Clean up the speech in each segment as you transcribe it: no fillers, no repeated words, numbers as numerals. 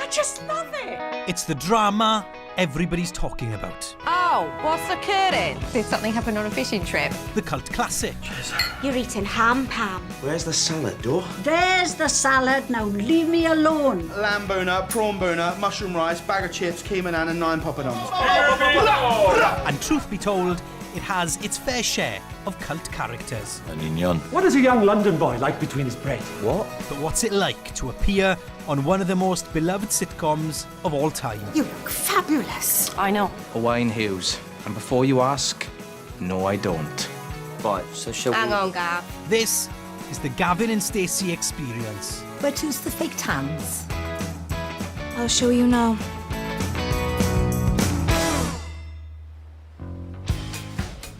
I just love it. It's the drama everybody's talking about. Oh, what's occurring? Did something happen on a fishing trip? The cult classic. You're eating ham, Pam. Where's the salad, Dor? There's the salad. Now leave me alone. Lamb boner, prawn boner, mushroom rice, bag of chips, keema naan and 9 poppadoms. And truth be told, it has its fair share of cult characters. What is a young London boy like between his bread? What? But what's it like to appear on one of the most beloved sitcoms of all time? You look fabulous. I know. Owain Hughes. And before you ask, no, I don't. Right, so shall Hang we... on, Gav. This is the Gavin and Stacey experience. But who's the fake tans? I'll show you now.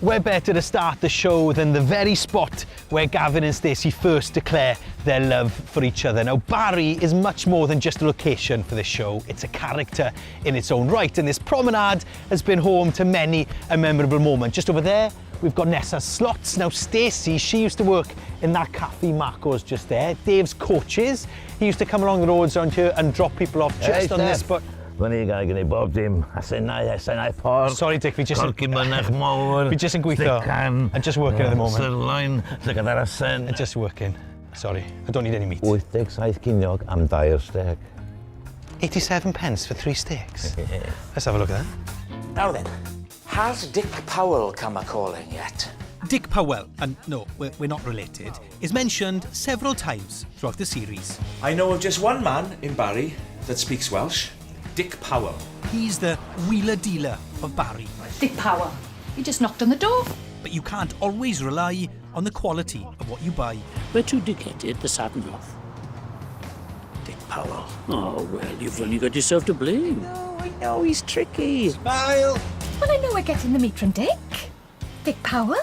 Where better to start the show than the very spot where Gavin and Stacey first declare their love for each other. Now, Barry is much more than just a location for this show. It's a character in its own right, and this promenade has been home to many a memorable moment. Just over there, we've got Nessa's slots. Now, Stacey, she used to work in that cafe Marco's just there. Dave's coaches. He used to come along the roads around here and drop people off just on this spot. When are you going to get bob dim? I said ffordd. Sorry, Dick, we just yn gweithio Stican. and just working at the moment. Sirloin, look at that sen. And just working. Sorry, I don't need any meat. 87 ceiniog am 2 steak. 87 pence for 3 steaks. Let's have a look at that. Now then, has Dick Powell come a-calling yet? Dick Powell, and no, we're not related, is mentioned several times throughout the series. I know of just one man in Barry that speaks Welsh. Dick Powell. He's the wheeler-dealer of Barry. Dick Powell. You just knocked on the door. But you can't always rely on the quality of what you buy. We're too dick-headed to sadden off. Dick Powell. Oh, well, you've only got yourself to blame. No, I know he's tricky. Smile! Well, I know we're getting the meat from Dick. Dick Powell?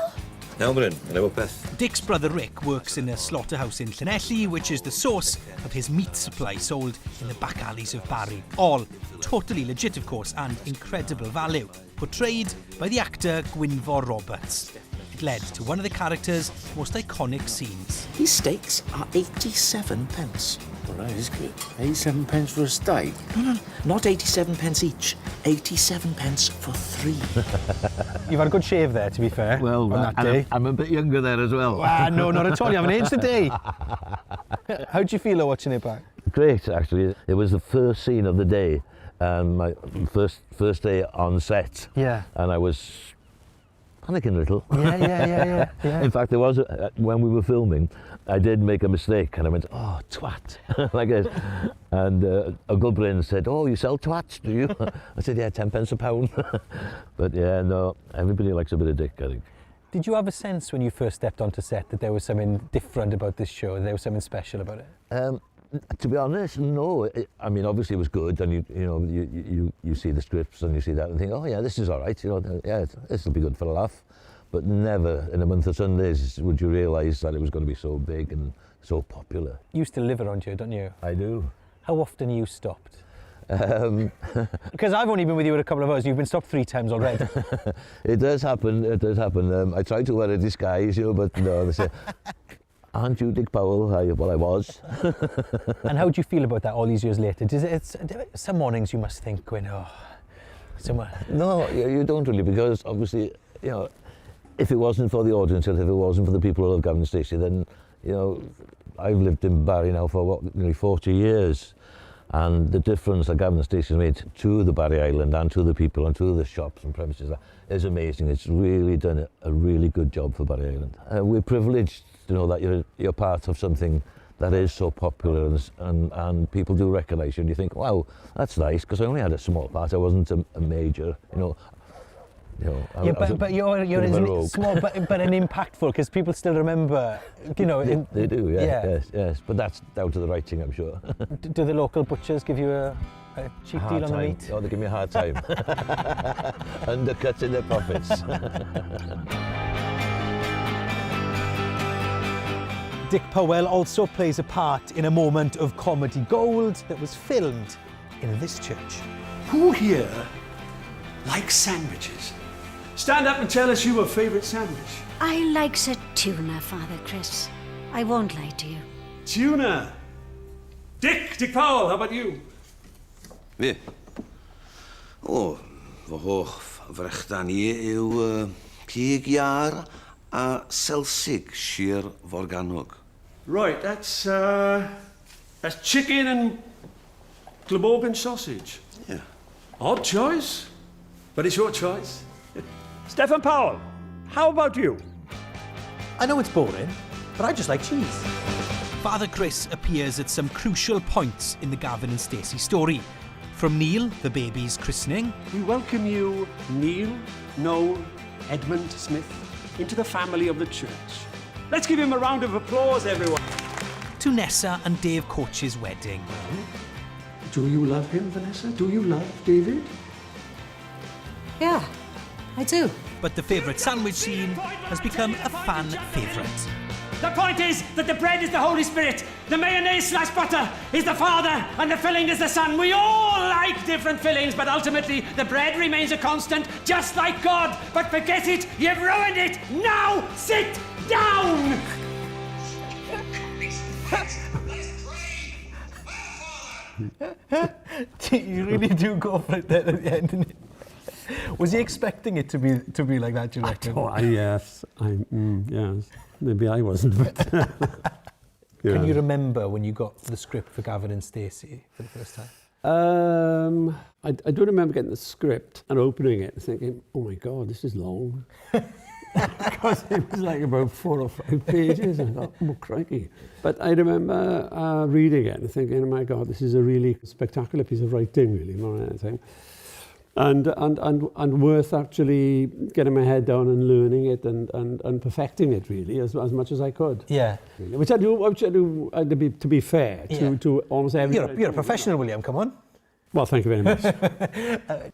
Dick's brother Rick works in a slaughterhouse in Llanelli, which is the source of his meat supply sold in the back alleys of Barry. All totally legit, of course, and incredible value, portrayed by the actor Gwynfor Roberts. It led to one of the character's most iconic scenes. These steaks are 87 pence. Well, that is good. 87 pence for a steak? No, not 87 pence each. 87 pence for 3. You've had a good shave there, to be fair, Well, on that day. I'm a bit younger there as well. No, not at all. You haven't aged a day. How do you feel watching it back? Great, actually. It was the first scene of the day, my first day on set. Yeah. And I was panicking a little. Yeah. In fact, there was when we were filming, I did make a mistake, and I went, "Oh, twat," like this. And Uncle Bryn said, "Oh, you sell twats, do you?" I said, "Yeah, 10 pence a pound." But yeah, no, everybody likes a bit of Dick, I think. Did you have a sense when you first stepped onto set that there was something different about this show, that there was something special about it? To be honest, no. I mean, obviously it was good, and you see the scripts and you see that and think, "Oh yeah, this is all right. Yeah, this will be good for a laugh." But never in a month of Sundays would you realise that it was going to be so big and so popular. You still live around here, don't you? I do. How often are you stopped? Because I've only been with you a couple of hours. You've been stopped 3 times already. It does happen. It does happen. I try to wear a disguise, but no, they say, "Aren't you Dick Powell?" Well, I was. And how do you feel about that all these years later? Some mornings you must think, No, you don't really, because obviously, if it wasn't for the audience, if it wasn't for the people who love Gavin and Stacey, then, I've lived in Barry now for nearly 40 years. And the difference that Gavin and Stacey made to the Barry Island and to the people and to the shops and premises is amazing. It's really done a really good job for Barry Island. We're privileged to know that you're part of something that is so popular, and people do recognise you, and you think, wow, that's nice, because I only had a small part. I wasn't a major, but you're small, but an impactful, because people still remember, They do, yes. But that's down to the writing, I'm sure. Do the local butchers give you a cheap deal on the meat? Oh, they give me a hard time. Undercutting their profits. Dick Powell also plays a part in a moment of comedy gold that was filmed in this church. Who here likes sandwiches? Stand up and tell us your favourite sandwich. I likes a tuna, Father Chris. I won't lie to you. Tuna. Dick Powell, how about you? Fi? O, fy hoff frechda ni yw cig iar a selsig Sir Forganog. Right, that's chicken and Glamorgan sausage. Yeah. Odd choice, but it's your choice. Steffan Powell, how about you? I know it's boring, but I just like cheese. Father Chris appears at some crucial points in the Gavin and Stacey story. From Neil, the baby's christening. We welcome you, Neil, Noel, Edmund Smith, into the family of the church. Let's give him a round of applause, everyone. To Nessa and Dave Coach's wedding. Do you love him, Vanessa? Do you love David? Yeah, I do. But the favourite sandwich scene has become a fan favourite. The point is that the bread is the Holy Spirit, the mayonnaise / butter is the Father, and the filling is the Son. We all like different fillings, but ultimately the bread remains a constant, just like God. But forget it, you've ruined it. Now sit down! You really do go for it there at the end, didn't you? Was he expecting it to be like that, do you reckon? Yes. Yes. Maybe I wasn't, but... yeah. Can you remember when you got the script for Gavin and Stacey for the first time? I do remember getting the script and opening it and thinking, oh my God, this is long. Because it was like about 4 or 5 pages. And I thought, oh, crikey. But I remember reading it and thinking, oh my God, this is a really spectacular piece of writing, really, more than anything. And worth actually getting my head down and learning it and perfecting it, really, as much as I could. Yeah. Which I do to be fair, to almost everyone. You're a professional, William, come on. Well, thank you very much.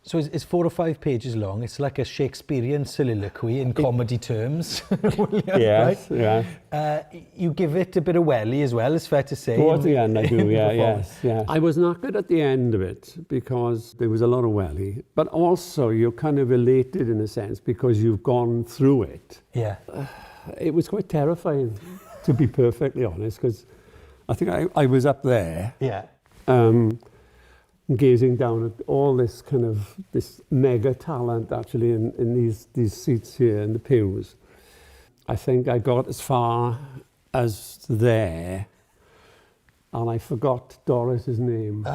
So it's 4 or 5 pages long. It's like a Shakespearean soliloquy in comedy terms. William, yes, right? yeah. You give it a bit of welly as well, it's fair to say. Towards the end, I do, yes. I was not good at the end of it because there was a lot of welly, but also you're kind of elated in a sense because you've gone through it. Yeah. It was quite terrifying, to be perfectly honest, because I think I was up there. Yeah. Gazing down at all this kind of this mega talent actually in these seats here in the pews. I think I got as far as there and I forgot Doris's name.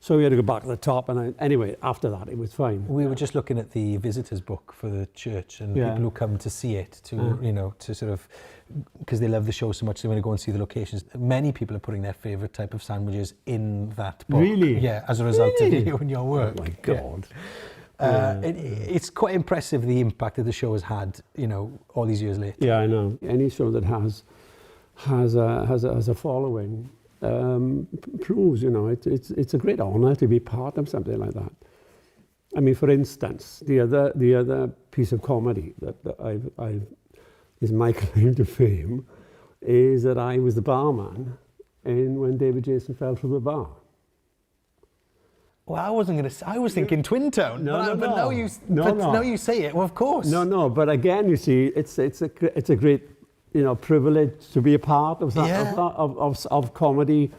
So we had to go back to the top and anyway, after that it was fine. We were just looking at the visitors book for the church and people who come to see it to sort of, because they love the show so much they want to go and see the locations. Many people are putting their favourite type of sandwiches in that book. Really? Yeah, as a result of you and your work. Oh my God. It's quite impressive the impact that the show has had, all these years later. Yeah, I know. Any show that has a following proves, it's a great honour to be part of something like that. I mean, for instance, the other piece of comedy that I've is my claim to fame is that I was the barman when David Jason fell through the bar. Well, I wasn't going to say, I was thinking Twin Town. But now you say it, well, of course. No, but again, you see, it's a great, privilege to be a part of that, of comedy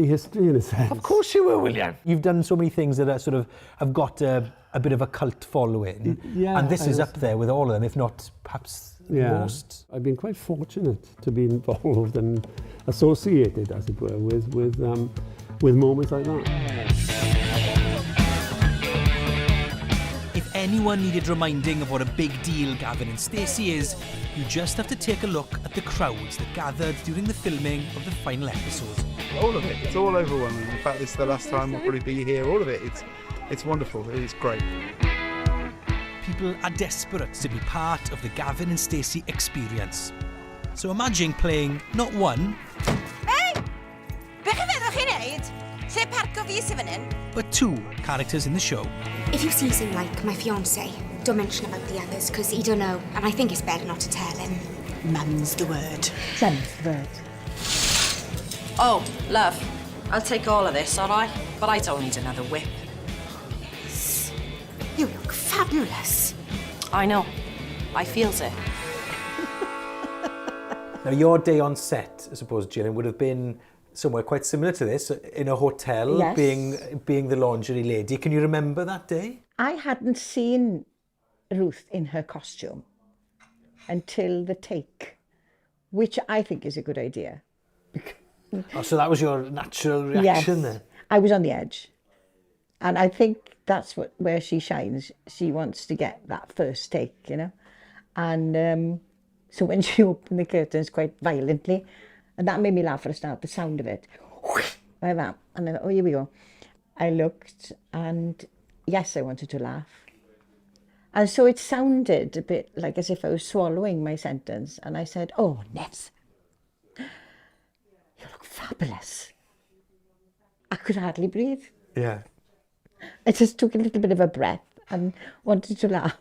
history in a sense. Of course you were, William. You've done so many things that are sort of have got a bit of a cult following, and this is up there with all of them, if not perhaps most. I've been quite fortunate to be involved and associated, as it were, with moments like that. If anyone needed reminding of what a big deal Gavin and Stacey is, you just have to take a look at the crowds that gathered during the filming of the final episode. All of it. It's all overwhelming. In fact, this is the last time we'll probably be here. All of it. It's wonderful. It's great. People are desperate to be part of the Gavin and Stacey experience. So imagine playing not one, but 2 characters in the show. If you see something like my fiancé, don't mention about the others, because he don't know, and I think it's better not to tell him. Mum's the word. Mum's the word. Oh, love, I'll take all of this, all right? But I don't need another whip. You look fabulous. I know. I feels it. Now, your day on set, I suppose, Gillian, would have been somewhere quite similar to this, in a hotel, Yes. being the lingerie lady. Can you remember that day? I hadn't seen Ruth in her costume until the take, which I think is a good idea. Oh, so that was your natural reaction then? I was on the edge. And I think that's where she shines. She wants to get that first take, you know. And so when she opened the curtains quite violently, and that made me laugh for a start, the sound of it, like that. And then, oh, here we go. I looked, and yes, I wanted to laugh. And so it sounded a bit like as if I was swallowing my sentence. And I said, oh, Ness, you look fabulous. I could hardly breathe. Yeah. I just took a little bit of a breath and wanted to laugh.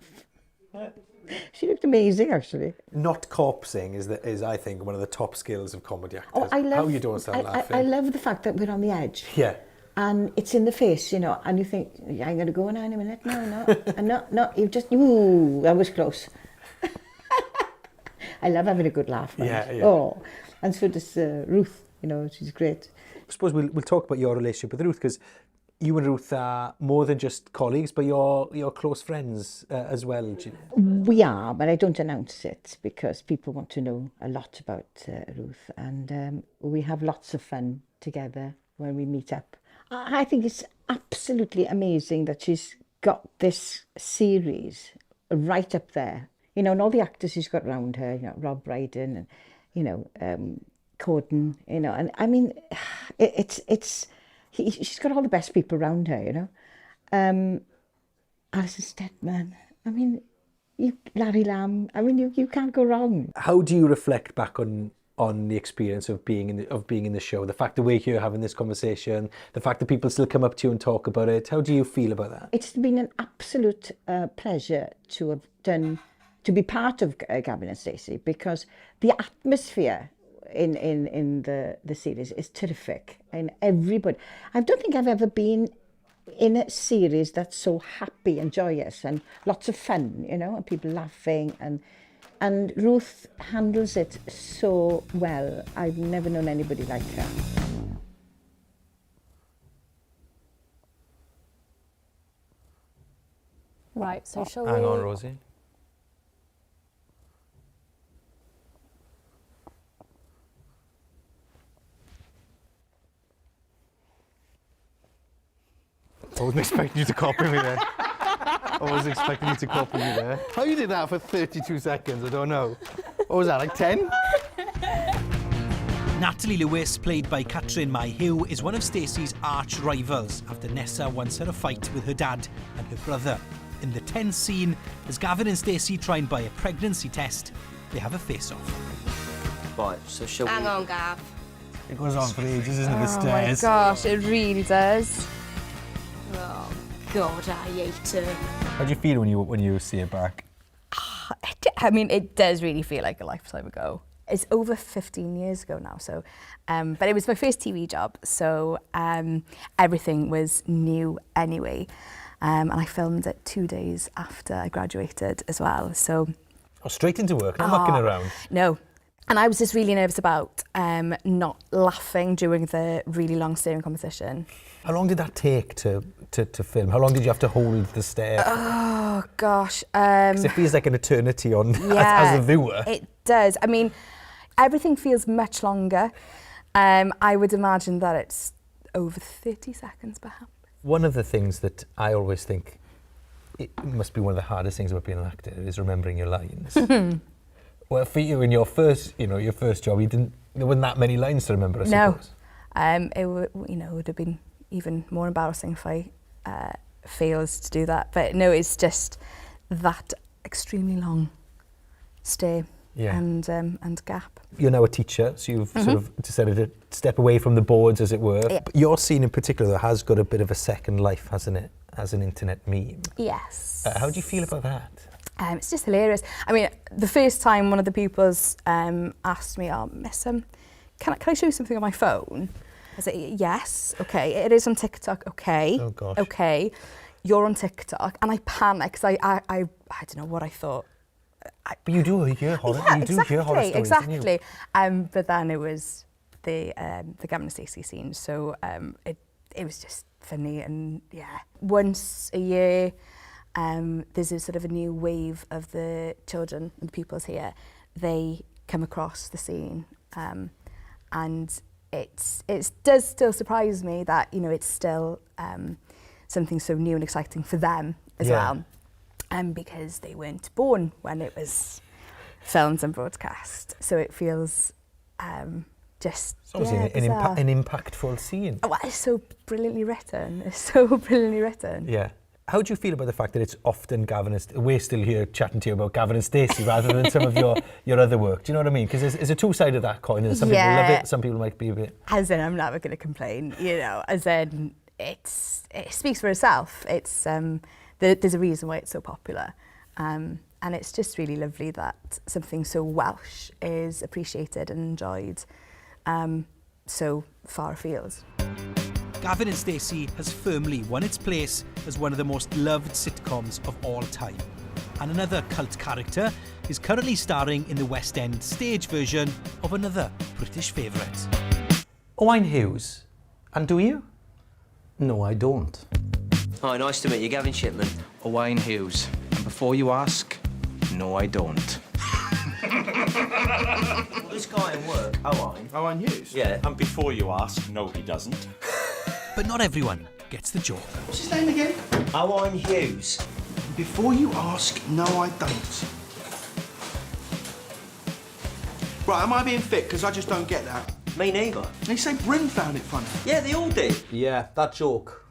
She looked amazing, actually. Not corpsing is I think, one of the top skills of comedy actors. Oh, I love, how you don't start laughing. I love the fact that we're on the edge. Yeah. And it's in the face, you know, and you think, yeah, I'm going to go now in a minute. No, you just, ooh, that was close. I love having a good laugh. Right? Yeah. Oh, and so does Ruth, you know, she's great. I suppose we'll talk about your relationship with Ruth, because you and Ruth are more than just colleagues, but you're close friends as well. We are, but I don't announce it because people want to know a lot about Ruth, and we have lots of fun together when we meet up. I think it's absolutely amazing that she's got this series right up there, you know, and all the actors she's got around her, you know, Rob Brydon and, you know, Corden, you know, and I mean, she's got all the best people around her, you know. Alison Steadman, I mean, Larry Lamb, I mean, you can't go wrong. How do you reflect back on the experience of being in the show? The fact that we're here having this conversation, the fact that people still come up to you and talk about it. How do you feel about that? It's been an absolute pleasure to be part of Gavin and Stacey, because the atmosphere in the series is terrific, and everybody, I don't think I've ever been in a series that's so happy and joyous and lots of fun, you know, and people laughing, and Ruth handles it so well. I've never known anybody like her. Right, so shall we... Hang on, Rosie. I wasn't expecting you to copy me there. I wasn't expecting you to copy me there. How you did that for 32 seconds, I don't know. What was that, like 10? Natalie Lewis, played by Catrin Mayhew, is one of Stacey's arch rivals after Nessa once had a fight with her dad and her brother. In the tense scene, as Gavin and Stacey try and buy a pregnancy test, they have a face-off. Right, so shall we... Hang on, Gav. It goes on for ages, isn't it, the Oh stairs? my gosh, it really does. Oh, God, I hate her. How do you feel when you see it back? I mean, it does really feel like a lifetime ago. It's over 15 years ago now, so, but it was my first TV job, so everything was new anyway. And I filmed it 2 days after I graduated as well, so... Oh, straight into work, not mucking around? No. And I was just really nervous about not laughing during the really long staring competition. How long did that take to film? How long did you have to hold the stare? Oh, gosh. 'Cause it feels like an eternity on yeah, as a viewer. It does. I mean, everything feels much longer. I would imagine that it's over 30 seconds, perhaps. One of the things that I always think it must be one of the hardest things about being an actor is remembering your lines. Well, for you, in your first job, there weren't that many lines to remember, I suppose. It would have been even more embarrassing if I failed to do that. But no, it's just that extremely long stay and gap. You're now a teacher, so you've sort of decided to step away from the boards, as it were. Yeah. But your scene in particular, though, has got a bit of a second life, hasn't it, as an internet meme? Yes. How do you feel about that? It's just hilarious. I mean, the first time one of the pupils asked me, "Oh, miss, can I show you something on my phone?" I said, "Yes, okay, it is on TikTok, okay." Oh, gosh. Okay, you're on TikTok. And I panicked because I don't know what I thought. But you do hear horror, yeah, you do hear horror stories, exactly. don't you? But then it was the Gavin and Stacey scene. So it was just funny, and yeah. Once a year, there's a sort of a new wave of the children and the pupils here. They come across the scene, and it does still surprise me that, you know, it's still something so new and exciting for them as well, because they weren't born when it was filmed and broadcast. So it feels just it's obviously an impactful scene. Oh, it's so brilliantly written. It's so brilliantly written. Yeah. How do you feel about the fact that it's often Gavin and we're still here chatting to you about Gavin and Stacey rather than some of your other work? Do you know what I mean? Because there's a two side of that coin, and some people love it, some people might be a bit. As in, I'm never going to complain. You know, as in, it speaks for itself. It's there's a reason why it's so popular, and it's just really lovely that something so Welsh is appreciated and enjoyed so far afield. Gavin and Stacey has firmly won its place as one of the most loved sitcoms of all time. And another cult character is currently starring in the West End stage version of another British favourite. Owain Hughes. And do you? No, I don't. Hi, nice to meet you, Gavin Shipman. Owain Hughes. And before you ask, no, I don't. Well, this guy in work, Owain Hughes? Yeah. And before you ask, no, he doesn't. But not everyone gets the joke. What's his name again? Owain Hughes. Before you ask, no, I don't. Right, am I being thick? Because I just don't get that. Me neither. They say Bryn found it funny. Yeah, they all did. Yeah, that joke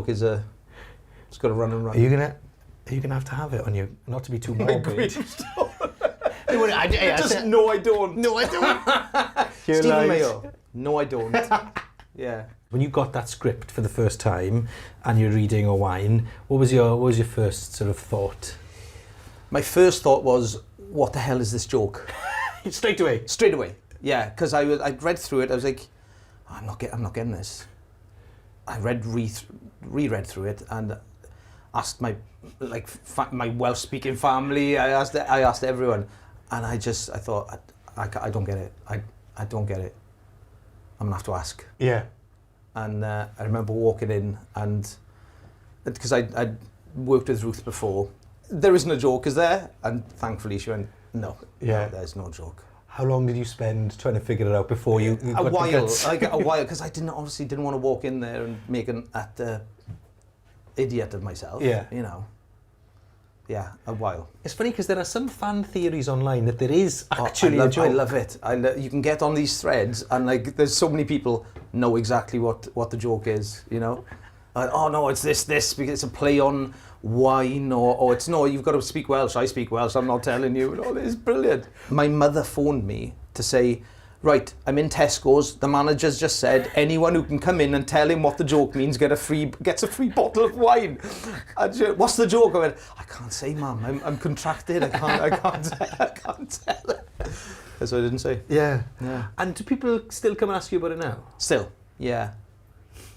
is it's got to run and run. Are you gonna have to have it on you? Not to be too morbid. Just no, I don't. No, I don't. Stephen Mayo. No, I don't. Yeah. When you got that script for the first time and you're reading Owain, what was your first sort of thought? My first thought was, what the hell is this joke? Straight away. Straight away. Yeah, because I read through it. I was like, I'm not getting this. I reread through it and asked my Welsh speaking family. I asked everyone, and I thought I don't get it. I don't get it. I'm gonna have to ask. Yeah. And I remember walking in, and because I'd worked with Ruth before, there isn't a joke, is there? And thankfully she went, no, there's no joke. How long did you spend trying to figure it out before you got a while? the guts? A while, because I didn't want to walk in there and make an idiot of myself. Yeah. You know. Yeah, a while. It's funny because there are some fan theories online that there is actually a joke. I love it. You can get on these threads and there's so many people know exactly what the joke is, you know. Oh no, it's this because it's a play on wine, or it's no, you've got to speak Welsh. I speak Welsh. I'm not telling you. No, it's brilliant. My mother phoned me to say, right, I'm in Tesco's. The manager's just said anyone who can come in and tell him what the joke means gets a free bottle of wine. And she went, what's the joke? I went, I can't say, Mum. I'm contracted. I can't tell it. That's what I didn't say. Yeah. And do people still come and ask you about it now? Still. Yeah.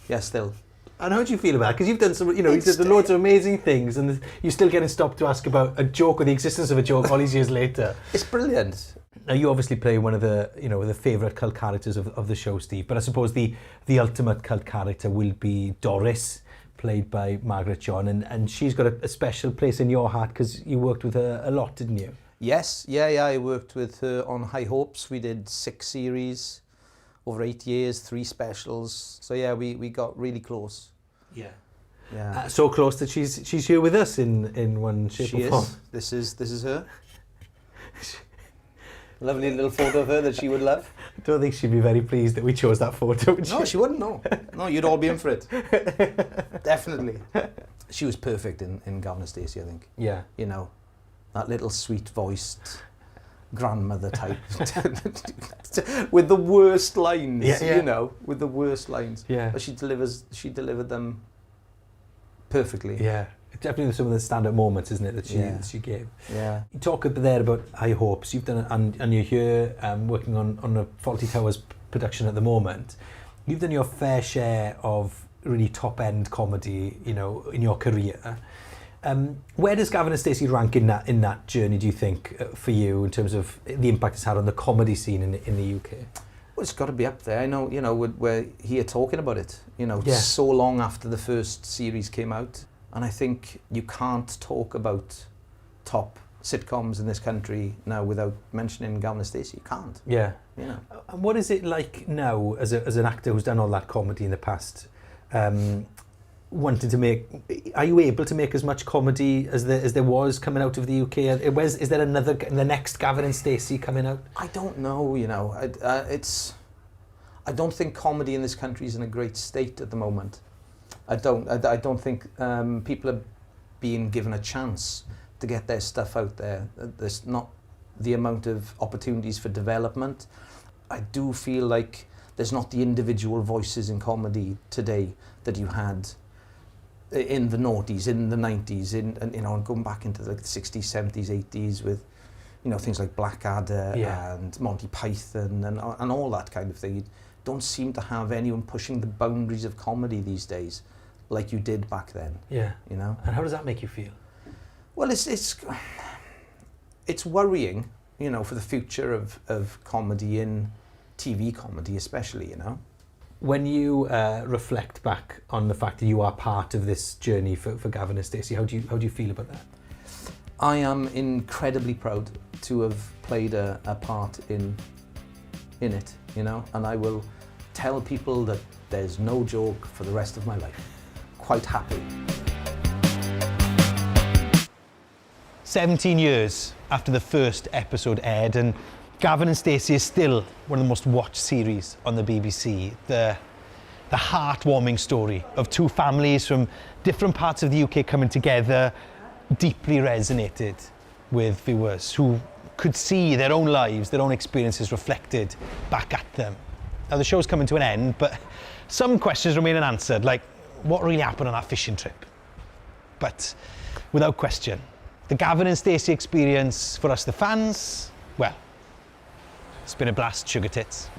Yeah, still. And how do you feel about it? Because you've done some, you've done loads of amazing things, and you're still getting stopped to ask about a joke or the existence of a joke all these years later. It's brilliant. Now, you obviously play one of the, the favourite cult characters of the show, Steve. But I suppose the ultimate cult character will be Doris, played by Margaret John, and she's got a special place in your heart because you worked with her a lot, didn't you? Yes, yeah. I worked with her on High Hopes. We did 6 series over 8 years, 3 specials. So yeah, we got really close. Yeah. So close that she's here with us in one shape or form. This is her. Lovely little photo of her that she would love. I don't think she'd be very pleased that we chose that photo. No, she wouldn't. No, you'd all be in for it. Definitely. She was perfect in Gavin and Stacey, I think. Yeah. You know, that little sweet-voiced grandmother type with the worst lines. Yeah. With the worst lines. Yeah. But she delivered them perfectly. Yeah. Definitely some of the stand-up moments, isn't it, that she gave. Yeah. You talk there about High Hopes. You've done it, and you're here working on a Fawlty Towers production at the moment. You've done your fair share of really top-end comedy, in your career. Where does Gavin and Stacey rank in that journey, do you think, for you, in terms of the impact it's had on the comedy scene in the UK? Well, it's got to be up there. I know, you know, we're here talking about it, you know, Yeah. so long after the first series came out. And I think you can't talk about top sitcoms in this country now without mentioning Gavin and Stacey. You can't. Yeah. You know. And what is it like now, as an actor who's done all that comedy in the past, wanting to make, are you able to make as much comedy as there was coming out of the UK? Is there the next Gavin and Stacey coming out? I don't know, you know. I don't think comedy in this country is in a great state at the moment. I don't think people are being given a chance to get their stuff out there. There's not the amount of opportunities for development. I do feel like there's not the individual voices in comedy today that you had in the noughties, in the 90s, and you know, and going back into the 60s, 70s, 80s with, you know, things like Blackadder and Monty Python and all that kind of thing. You don't seem to have anyone pushing the boundaries of comedy these days like you did back then. Yeah. You know? And how does that make you feel? Well, it's worrying, you know, for the future of comedy, in TV comedy especially, you know. When you reflect back on the fact that you are part of this journey for Gavin and Stacey, how do you feel about that? I am incredibly proud to have played a part in it, you know, and I will tell people that there's no joke for the rest of my life. Quite happy. 17 years after the first episode aired, and Gavin and Stacey is still one of the most watched series on the BBC. The heartwarming story of two families from different parts of the UK coming together deeply resonated with viewers who could see their own lives, their own experiences reflected back at them. Now the show's coming to an end, but some questions remain unanswered, like what really happened on that fishing trip? But without question, the Gavin and Stacey experience for us, the fans, well, it's been a blast, sugar tits.